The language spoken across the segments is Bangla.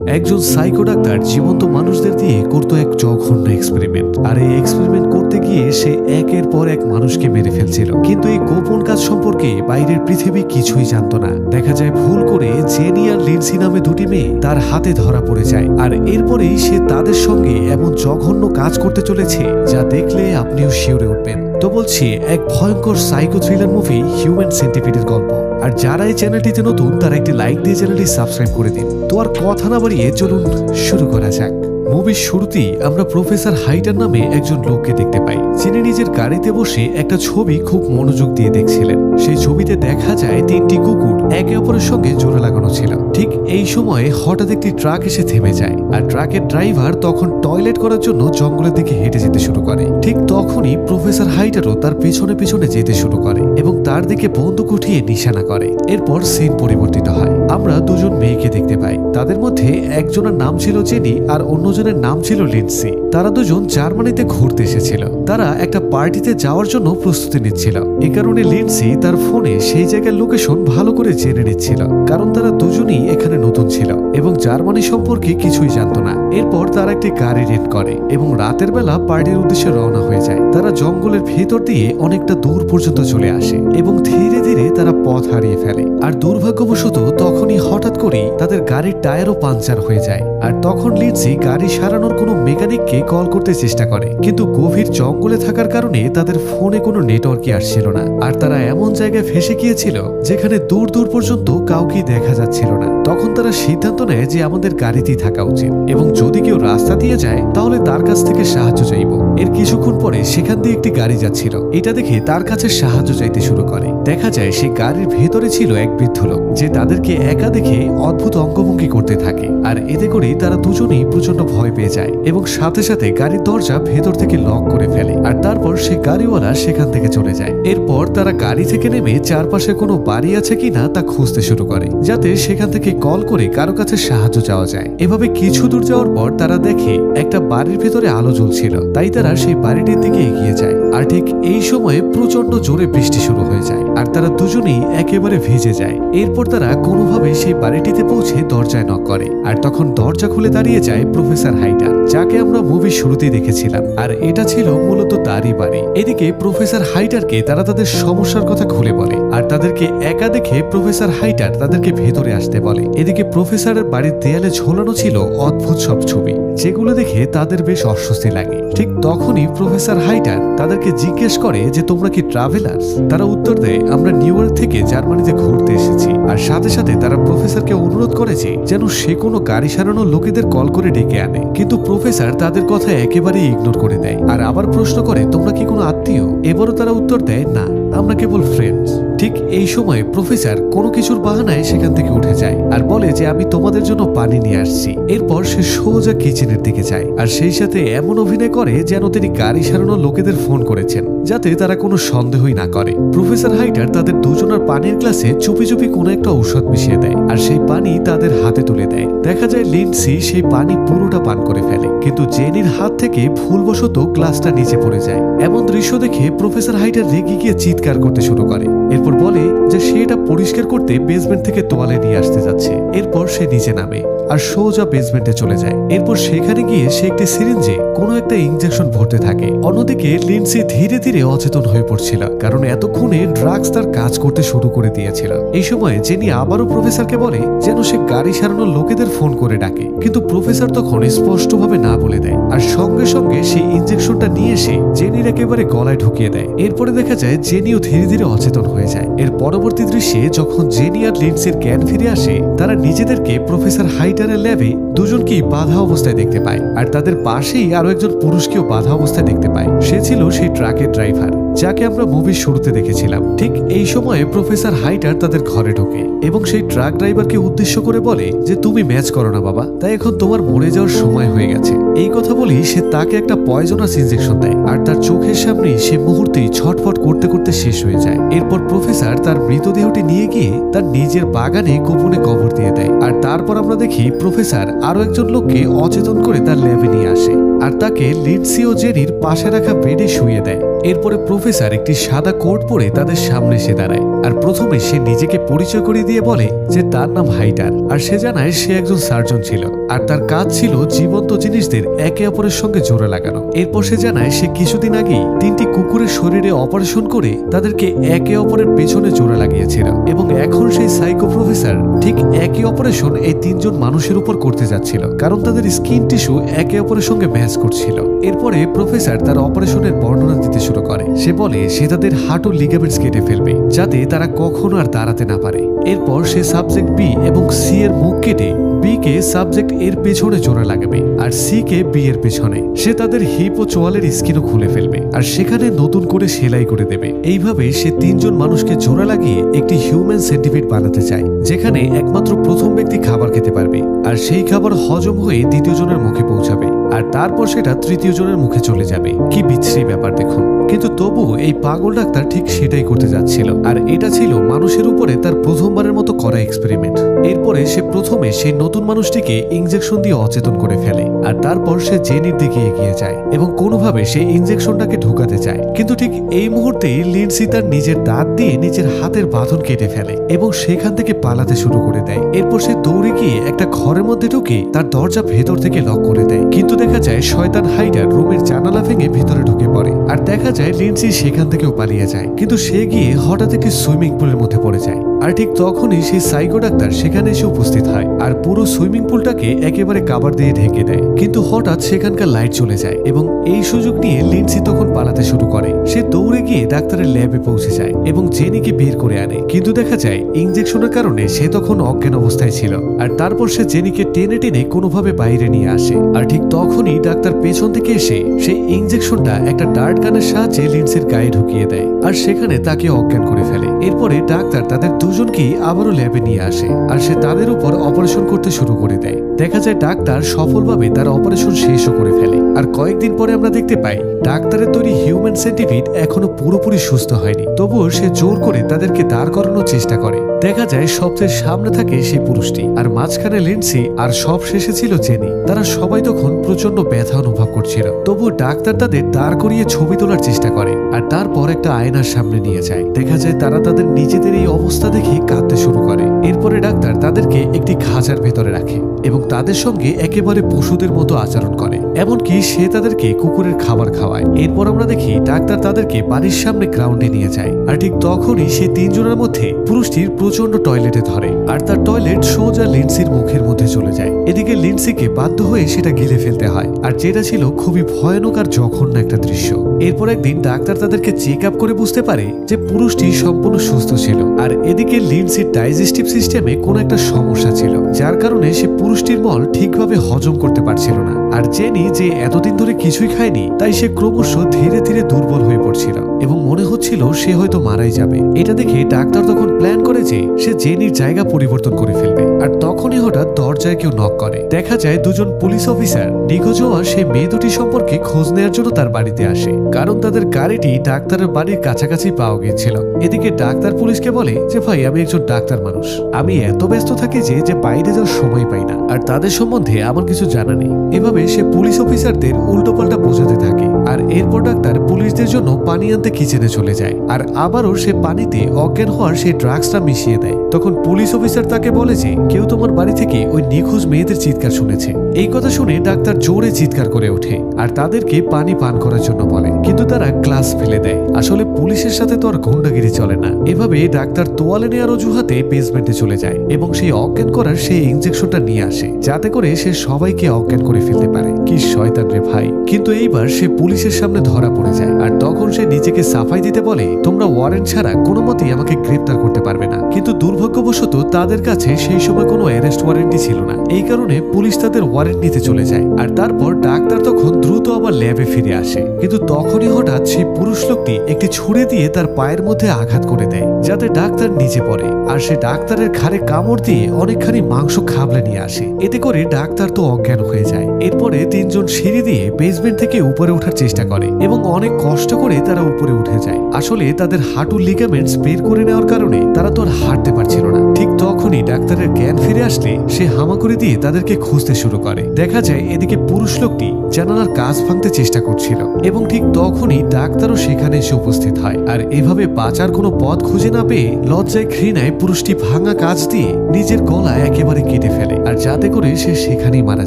একজন সাইকো ডাক্তার জীবন্ত মানুষদের দিয়ে করতো এক জঘন্য এক্সপেরিমেন্ট। আর এই এক্সপেরিমেন্ট করতে গিয়ে সে একের পর এক মানুষকে মেরে ফেলছিল, কিন্তু এই গোপন কাজ সম্পর্কে বাইরের পৃথিবী কিছুই জানতো না। দেখা যায় ভুল করে জেনি আর লিন্ডসি নামে দুটি মেয়ে তার হাতে ধরা পড়ে যায়, আর এরপরেই সে তাদের সঙ্গে এমন জঘন্য কাজ করতে চলেছে যা দেখলে আপনিও শিউরে উঠবেন। তো বলছি, এক ভয়ঙ্কর সাইকো থ্রিলার মুভি হিউম্যান সেন্টিপিডের গল্প। আর যারা এই চ্যানেলটিতে নতুন তারা একটি লাইক দিয়ে চ্যানেলটি সাবস্ক্রাইব করে দিন। তো আর কথা না বাড়িয়ে চলুন শুরু করা যাক। মুভির শুরুতেই আমরা প্রফেসর হাইটার নামে একজন লোককে দেখতে পাই, যিনি নিজের গাড়িতে বসে একটা ছবি খুব মনোযোগ দিয়ে দেখছিলেন। সেই ছবিতে দেখা যায় তিনটি কুকুর একে অপরের সঙ্গে জোড়া লাগানো ছিল। ঠিক এই সময়ে হঠাৎ একটি ট্রাক এসে থেমে যায়, আর ট্রাকের ড্রাইভার তখন টয়লেট করার জন্য জঙ্গলের দিকে হেঁটে যেতে শুরু করে। ঠিক তখনই প্রফেসর হাইটারও তার পেছনে পেছনে যেতে শুরু করে এবং তার দিকে বন্দুক উঠিয়ে নিশানা করে। এরপর সিন পরিবর্তিত হয়, আমরা দুজন মেয়েকে দেখতে পাই। তাদের মধ্যে একজনের নাম ছিল জেনি আর অন্যজনের নাম ছিল লিন্ডসি। তারা দুজন জার্মানিতে ঘুরতে এসেছিল। তারা একটা পার্টিতে যাওয়ার জন্য প্রস্তুতি নিচ্ছিল। এ কারণে লিন্ডসি তার ফোনে সেই জায়গার লোকেশন ভালো করে জেনে নিচ্ছিল, কারণ তারা দুজনই এখানে নতুন ছিল এবং জার্মানি সম্পর্কে কিছুই জানতো না। এরপর তারা একটি গাড়ি রেন্ট করে এবং রাতের বেলা পার্টির উদ্দেশ্যে রওনা হয়ে যায়। তারা জঙ্গলের ভেতর দিয়ে অনেকটা দূর পর্যন্ত চলে আসে এবং ধীরে ধীরে তারা পথ হারিয়ে ফেলে। আর দুর্ভাগ্যবশত তখনই হঠাৎ করেই তাদের গাড়ির টায়ারও পাঞ্চার হয়ে যায়। আর তখন লিন্ডসি গাড়ি সারানোর কোনো মেকানিককে কল করতে চেষ্টা করে, কিন্তু গভীর জঙ্গলে থাকার কারণে তাদের ফোনে কোনো নেটওয়ার্কই আসছিল না। আর তারা এমন জায়গায় ফেসে গিয়েছিল যেখানে দূর দূর পর্যন্ত কাউকে দেখা যাচ্ছিল না। তখন তারা সিদ্ধান্ত নেয় যে আমাদের গাড়িতেই থাকা উচিত এবং যদি কেউ রাস্তা দিয়ে যায় তাহলে তার কাছ থেকে সাহায্য চাইব। এর কিছুক্ষণ পরে সেখান দিয়ে একটি গাড়ি যাচ্ছিল, এটা দেখে তার কাছে সাহায্য চাইতে শুরু করে। দেখা যায় সেই গাড়ির ভেতরে ছিল এক বৃদ্ধ লোক, যে তাদেরকে একা দেখে অদ্ভুত অঙ্গভঙ্গি করতে থাকে। আর এতে করে তারা দুজনেই প্রচন্ড ভয় পেয়ে যায় এবং সাথে সাথে গাড়ির দরজা ভেতর থেকে লক করে ফেলে। আর তারপর সে গাড়িওয়ালা সেখান থেকে চলে যায়। এরপর তারা গাড়ি থেকে নেমে চারপাশে কোনো বাড়ি আছে কিনা তা খুঁজতে শুরু করে, যাতে সেখান থেকে কল করে কারো কাছে সাহায্য চাওয়া যায়। এভাবে কিছু দূর যাওয়ার পর তারা দেখে একটা বাড়ির ভেতরে আলো জ্বলছিল, তাই তারা সেই বাড়িটির দিকে এগিয়ে যায়। আর ঠিক এই সময়ে প্রচন্ড জোরে বৃষ্টি শুরু হয়ে যায় আর তারা দুজনেই একেবারে ভিজে যায়। এরপর তারা কোনোভাবে সেই বাড়িটিতে পৌঁছে দরজায় নক করে, আর তখন দরজা খুলে দাঁড়িয়ে যায় প্রফেসর হাইটার, যাকে আমরা মুভির শুরুতেই দেখেছিলাম। আর এটা ছিল মূলত তারই বাড়ি। এদিকে প্রফেসর হাইটারকে তারা তাদের সমস্যার কথা খুলে বলে, আর তাদেরকে একা দেখে প্রফেসর হাইটার তাদেরকে ভেতরে আসতে বলে। এদিকে প্রফেসরের বাড়ির দেয়ালে ঝোলানো ছিল অদ্ভুত সব ছবি, যেগুলো দেখে তাদের বেশ অস্বস্তি লাগে। ঠিক তখনই প্রফেসর হাইটার তাদেরকে জিজ্ঞেস করে যে তোমরা কি ট্রাভেলার্স? তারা উত্তর দেয়, আমরা নিউ ইয়র্ক থেকে জার্মানিতে ঘুরতে এসেছি। আর সাথে সাথে তারা প্রফেসরকে অনুরোধ করেছে যেন সে কোনো গাড়ি সারানোর লোকেদের কল করে ডেকে আনে, কিন্তু প্রফেসর তাদের কথা একেবারেই ইগনোর করে দেয়। আর আবার প্রশ্ন করে, তোমরা কি কোনো আত্মীয়? এবারও তারা উত্তর দেয়, না, আমরা কেবল ফ্রেন্ডস। ঠিক এই সময় প্রফেসর কোনো কিছুর বাহানায় সেখান থেকে উঠে যায় আর বলে যে আমি তোমাদের জন্য পানি নিয়ে আসছি। এরপর সে সোজা কিচেনের দিকে যায়, আর সেই সাথে এমন অভিনয় করে যেন তিনি গাড়ি সারানোর লোকেদের ফোন করেছেন, যাতে তারা কোনো সন্দেহই না করে। প্রফেসর হাইটার তাদের দুজনের পানির গ্লাসে চুপি চুপি কোনো একটা ঔষধ মিশিয়ে দেয়, আর সেই পানি তাদের হাতে তুলে দেয়। দেখা যায় লিন্ডসি সেই পানি পুরোটা পান করে ফেলে, কিন্তু জেনির হাত থেকে ভুলবশত গ্লাসটা নিচে পড়ে যায়। এমন দৃশ্য দেখে প্রফেসর হাইটার রেগে গিয়ে চিৎকার করতে শুরু করে। এরপর বলে যে সে এটা পরিষ্কার করতে বেসমেন্ট থেকে তোয়ালে নিয়ে আসতে যাচ্ছে। এরপর সে নিচে নামে আর সোজা বেসমেন্টে চলে যায়। এরপর সেখানে গিয়ে সে একটি সিরিঞ্জে কোনো একটা ইনজেকশন ভরতে থাকে। অন্যদিকে লিন্ডসি ধীরে ধীরে অচেতন হয়ে পড়ছিল, কারণ এতক্ষণে ড্রাগস তার কাজ করতে শুরু করে দিয়েছিল। এই সময় জেনি আবারও প্রফেসরকে বলে যেন সে গাড়ি সারানোর লোকেদের ফোন করে ডাকে, কিন্তু প্রফেসর তখন স্পষ্টভাবে না বলে দেয়। আর সঙ্গে সঙ্গে সেই ইনজেকশনটা নিয়ে এসে জেনির একেবারে গলায় ঢুকিয়ে দেয়। এরপরে দেখা যায় জেনিও ধীরে ধীরে অচেতন হয়ে যায়। এর পরবর্তী দৃশ্যে যখন জেনি আর লিন্ডসির জ্ঞান ফিরে আসে, তারা নিজেদেরকে প্রফেসর হাইটারের ল্যাবে দুজনকেই বাধা অবস্থায় দেখতে পায়, আর তাদের পাশেই আরো একজন পুরুষকেও বাধা অবস্থায় দেখতে পায়। সে ছিল সেই ট্রাকের ড্রাইভার, যাকে আমরা মুভির শুরুতে দেখেছিলাম। ঠিক এই সময়ে প্রফেসর হাইটার তাদের ঘরে ঢোকে এবং সেই ট্রাক ড্রাইভারকে উদ্দেশ্য করে বলে যে তুমি ম্যাচ করো না বাবা, তাই এখন তোমার মরে যাওয়ার সময় হয়ে গেছে। এই কথা বলি সে তাকে একটা পয়জনাস ইনজেকশন দেয়, আর তার চোখের সামনেই সে মুহূর্তেই ছটফট করতে করতে শেষ হয়ে যায়। এরপর প্রফেসর তার মৃতদেহটি নিয়ে গিয়ে তার নিজের বাগানে গোপনে কবর দিয়ে দেয়। আর তারপর আমরা দেখি প্রফেসর আরো একজন লোককে অচেতন করে তার ল্যাবে নিয়ে আসে আর তাকে লিন্ডসি ও জেনির পাশে রাখা বেডে শুইয়ে দেয়। এরপরে প্রফেসর একটি সাদা কোট পরে তাদের সামনে এসে দাঁড়ায় আর প্রথমে সে নিজেকে পরিচয় করিয়ে দিয়ে বলে যে তার নাম হাইডার, আর সে জানায় সে একজন সার্জন ছিল আর তার কাজ ছিল জীবন্ত জিনিসদের একে অপরের সঙ্গে জোড়া লাগানো। এরপর সে জানায় সে কিছুদিন আগেই 3টি কুকুরের শরীরে অপারেশন করে তাদেরকে একে অপরের পেছনে জোড়া লাগিয়েছিল এবং এখন সেই সাইকো প্রফেসর ঠিক একই অপারেশন এই 3জন মানুষের উপর করতে যাচ্ছিল, কারণ তাদের স্কিন টিস্যু একে অপরের সঙ্গে ম্যাচ করছিল। এরপরে প্রফেসর তার অপারেশনের বর্ণনা দিতে শুরু করে। সে বলে সে তাদের হাঁটুর লিগামেন্টস কেটে ফেলবে যাতে তারা কখনো আর দাঁড়াতে না পারে। এরপর সে সাবজেক্ট বি এবং সি এর মুখ কেটে বি কে সাবজেক্ট এর পেছনে জোড়া লাগাবে আর সি কে বি এর পেছনে। সে তাদের হিপ ও চোয়ালের স্কিনও খুলে ফেলবে আর সেখানে নতুন করে সেলাই করে দেবে। এইভাবে সে 3জন মানুষকে জোড়া লাগিয়ে একটি হিউম্যান সেন্টিপিড বানাতে চায়, যেখানে একমাত্র প্রথম ব্যক্তি খাবার খেতে পারবে আর সেই খাবার হজম হয়ে দ্বিতীয় জনের মুখে পৌঁছাবে আর তারপর সেটা তৃতীয় জনের মুখে চলে যাবে। কি বিচ্ছিরি ব্যাপার দেখুন। কিন্তু তবুও এই পাগল ডাক্তার ঠিক সেটাই করতে যাচ্ছিল, আর এটা ছিল মানুষের উপরে তার প্রথমবারের মতো করা এক্সপেরিমেন্ট। এরপরে সে প্রথমে সেই নতুন মানুষটিকে ইনজেকশন দিয়ে অচেতন করে ফেলে আর তারপর সে জেনির দিকে এগিয়ে যায় এবং কোনোভাবে সে ইনজেকশনটাকে ঢুকাতে চায়। কিন্তু ঠিক এই মুহূর্তেই লিন্ডসি তার নিজের দাঁত দিয়ে নিজের হাতের বাঁধন কেটে ফেলে এবং সেখান থেকে পালাতে শুরু করে দেয়। এরপর সে দৌড়ে গিয়ে একটা ঘরের মধ্যে ঢুকে তার দরজা ভেতর থেকে লক করে দেয়। কিন্তু দেখা যায় শয়তান হাইডার রুমের জানালা ভেঙে ভিতরে ঢুকে পড়ে আর দেখা যায় লিন্ডসি সেখান থেকেও পালিয়ে যায়। কিন্তু সে গিয়ে হঠাৎ একটি সুইমিং পুলের মধ্যে পড়ে যায় আর ঠিক তখনই সেই সাইকো ডাক্তার সেখানে এসে উপস্থিত হয় আর পুরো সুইমিং পুলটাকে একেবারে কাভার দিয়ে ঢেকে দেয়। কিন্তু হঠাৎ সেখানকার লাইট চলে যায় এবং এই সুযোগ নিয়ে লিন্ডসি তখন পালাতে শুরু করে। সে দৌড়ে গিয়ে ডাক্তারের ল্যাবে পৌঁছে যায় এবং জেনিকে বের করে আনে। কিন্তু দেখা যায় ইনজেকশনের কারণে সে তখন অজ্ঞান অবস্থায় ছিল আর তারপর সে জেনিকে টেনে টেনে কোনোভাবে বাইরে নিয়ে আসে। আর ঠিক তখনই ডাক্তার পেছন থেকে এসে সেই ইনজেকশনটা একটা ডার্ট গানের সাহায্যে লিন্ডসির গায়ে ঢুকিয়ে দেয় আর সেখানে তাকে অজ্ঞান করে ফেলে। এরপরে ডাক্তার তাদের দুজনকেই আবারও ল্যাবে নিয়ে আসে আর সে তাদের উপর অপারেশন করতে শুরু করে দেয়। দেখা যায় ডাক্তার সফলভাবে তার অপারেশন শেষও করে ফেলে। আর কয়েকদিন পরে আমরা দেখতে পাই ডাক্তারের তৈরি হিউম্যান সেন্টিপিড এখনো পুরোপুরি সুস্থ হয়নি, তবুও সে জোর করে তাদেরকে দাঁড় করানোর চেষ্টা করে। দেখা যায় সবচেয়ে সামনে থাকে সেই পুরুষটি আর মাঝখানে লিন্ডসি আর সব শেষে ছিল জেনি। তারা সবাই তখন প্রচন্ড ব্যথা অনুভব করছিল, তবুও ডাক্তার তাদের দাঁড় করিয়ে ছবি তোলার চেষ্টা করে আর তারপর একটা আয়নার সামনে নিয়ে যায়। দেখা যায় তারা তাদের নিজেদের এই অবস্থা দেখে কাঁদতে শুরু করে। এরপরে ডাক্তার তাদেরকে একটি খাঁচার ভেতরে রাখে এবং তাদের সঙ্গে একেবারে পশুদের মতো আচরণ করে, এমনকি সে তাদেরকে কুকুরের খাবার খাওয়ায়। এরপর আমরা দেখি ডাক্তার তাদেরকে বাড়ির সামনে গ্রাউন্ডে নিয়ে যায় আর ঠিক তখনই সেই 3জনের মধ্যে পুরুষটির প্রচন্ড টয়লেটে ধরে আর তার টয়লেট সোজা লিন্ডসির মুখের মধ্যে চলে যায়। এদিকে লিন্ডসিকে বাধ্য হয়ে সেটা গিলে ফেলতে হয় আর যেটা ছিল খুবই ভয়ানক আর জঘন্য একটা দৃশ্য। এরপর একদিন ডাক্তার তাদেরকে চেক আপ করে বুঝতে পারে যে পুরুষটি সম্পূর্ণ সুস্থ ছিল আর এদিকে লিন্ডসির ডাইজেস্টিভ সিস্টেমে কোনো একটা সমস্যা ছিল, যার কারণে সে পুরুষটির মল ঠিকভাবে হজম করতে পারছিল না। আর জেনি যে এতদিন ধরে কিছুই খায়নি, তাই সে ক্রমশ ধীরে ধীরে দুর্বল হয়ে পড়ছিল এবং মনে হচ্ছিল সে হয়তো মারাই যাবে। এটা দেখে ডাক্তার তখন প্ল্যান করে যে সে জেনির জায়গা পরিবর্তন করে ফেলবে। আর তখনই হঠাৎ দরজায় কেউ নক করে। দেখা যায় দুজন পুলিশ অফিসার নিখোঁজ হওয়া সেই মেয়ে দুটি সম্পর্কে খোঁজ নেওয়ার জন্য তার বাড়িতে আসে, কারণ তাদের গাড়িটি ডাক্তারের বাড়ির কাছাকাছি পাওয়া গিয়েছিল। এদিকে ডাক্তার পুলিশকে বলে যে ভাই, আমি একজন ডাক্তার মানুষ, আমি এত ব্যস্ত থাকি যে বাইরে যাওয়ার সময় পাই না আর তাদের সম্বন্ধে আমার কিছু জানা নেই। এভাবে সে পুলিশ অফিসারদের উল্টোপাল্টা বোঝাতে থাকে আর এরপর ডাক্তার পুলিশদের জন্য পানি আনতে কিচেনে চলে যায় আর আবারও সে পানিতে অজ্ঞান হওয়ার সেই ড্রাগসটা মিশিয়ে দেয়। তখন পুলিশ অফিসার তাকে বলে যে কেউ তোমার বাড়ি থেকে ওই নিখোঁজ মেয়েদের চিৎকার শুনেছে। এই কথা শুনে ডাক্তার জোরে চিৎকার করে ওঠে আর তাদেরকে পানি পান করার জন্য বলে, কিন্তু তারা গ্লাস ফেলে দেয়। আসলে পুলিশের সাথে তো আর গুন্ডাগিরি চলে না। এভাবে ডাক্তার তোয়ালে নেওয়ার অজুহাতে বেসমেন্টে চলে যায় এবং সেই অজ্ঞান করার সেই ইনজেকশনটা নিয়ে আসে, যাতে করে সে সবাইকে অজ্ঞান করে ফেলতে পারে। কি শয়তান রে ভাই। কিন্তু এইবার সে পুলিশের সামনে ধরা পড়ে যায় আর তখন সে নিজেকে সাফাই দিতে বলে, তোমরা ওয়ারেন্ট ছাড়া কোনো মতেই আমাকে গ্রেপ্তার করতে পারবে না। কিন্তু দুর্ভাগ্যবশত তাদের কাছে সেই সময় কোনো অ্যারেস্ট ওয়ারেন্টই ছিল না। এই কারণে পুলিশ তাদের ওয়ারেন্ট নিতে চলে যায় আর তারপর ডাক্তার তখন দ্রুত আবার ল্যাবে ফিরে আসে। কিন্তু তখনই হঠাৎ সেই পুরুষ লোকটি একটি ছুরি দিয়ে তার পায়ের মধ্যে আঘাত করে দেয়, যাতে ডাক্তার নিচে পড়ে আর সে ডাক্তারের ঘাড়ে কামড় দিয়ে অনেকখানি মাংস খাবলে নিয়ে আসে। এতে করে ডাক্তার তো অজ্ঞান হয়ে যায়। এরপরে 3জন সিঁড়ি দিয়ে বেসমেন্ট থেকে উপরে ওঠার চেষ্টা করে এবং অনেক কষ্ট করে তারা উপরে উঠে যায়। আসলে তাদের হাঁটুর লিগামেন্টস বের করে নেওয়ার কারণে তারা তো আর হাঁটতে পারছিল না। ঠিক তখন তখনই ডাক্তারের জ্ঞান ফিরে আসলে সে হামাগুড়ি দিয়ে তাদেরকে খুঁজতে শুরু করে। দেখা যায় এদিকে পুরুষ লোকটি জানালার কাঁচ ভাঙতে চেষ্টা করছিল এবং ঠিক তখনই ডাক্তারও সেখানে এসে উপস্থিত হয়। আর এভাবে বাঁচার কোনো পথ খুঁজে না পেয়ে লজ্জায় ঘৃণায় পুরুষটি ভাঙা কাঁচ দিয়ে নিজের গলা একেবারে কেটে ফেলে, আর যাতে করে সে সেখানেই মারা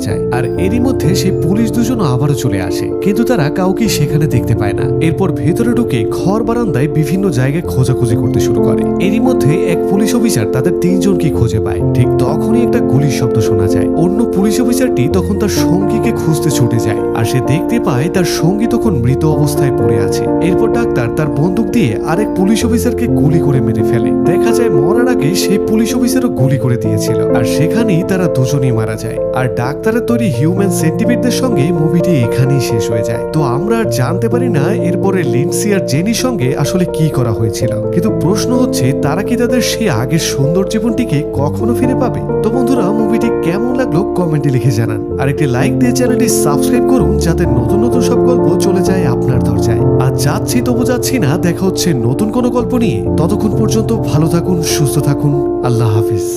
যায়। আর এরই মধ্যে সেই পুলিশ দুজনও আবারও চলে আসে, কিন্তু তারা কাউকে সেখানে দেখতে পায় না। এরপর ভেতরে ঢুকে ঘর বারান্দায় বিভিন্ন জায়গায় খোঁজাখুঁজি করতে শুরু করে। এরই মধ্যে এক পুলিশ অফিসার তাদের তিনজনকে খুঁজে পায়। ঠিক তখনই একটা গুলির শব্দ শোনা যায়। অন্য পুলিশ অফিসারটি তখন তার সঙ্গীকে খুঁজতে ছুটে যায়, আর সে দেখতে পায় তার সঙ্গী তখন মৃত অবস্থায় পড়ে আছে। এরপর ডাক্তার তার বন্দুক দিয়ে আরেক পুলিশ অফিসারকে গুলি করে মেরে ফেলে। দেখা যায় মরার আগে সেই পুলিশ অফিসারও গুলি করে দিয়েছিল, আর সেখানেই তারা দুজনেই মারা যায়। আর ডাক্তারের তৈরি হিউম্যান সেন্টিপিডদের সঙ্গে মুভিটি এখানেই শেষ হয়ে যায়। তো আমরা আর জানতে পারি না এরপরে লিন্ডসি আর জেনির সঙ্গে আসলে কি করা হয়েছিল, কিন্তু প্রশ্ন হচ্ছে তারা কি তাদের সেই আগের সুন্দর জীবনটিকে কখনো ফিরে পাবে? তো বন্ধুরা, মুভিটি কেমন লাগলো কমেন্টে লিখে জানান, আর একটি লাইক দিয়ে চ্যানেলটি সাবস্ক্রাইব করুন যাতে নতুন নতুন সব গল্প চলে যায় আপনার দরজায়। আর যাচ্ছি তবু যাচ্ছি না, দেখা হচ্ছে নতুন কোনো গল্প নিয়ে। ততক্ষণ পর্যন্ত ভালো থাকুন, সুস্থ থাকুন, আল্লাহ হাফিজ।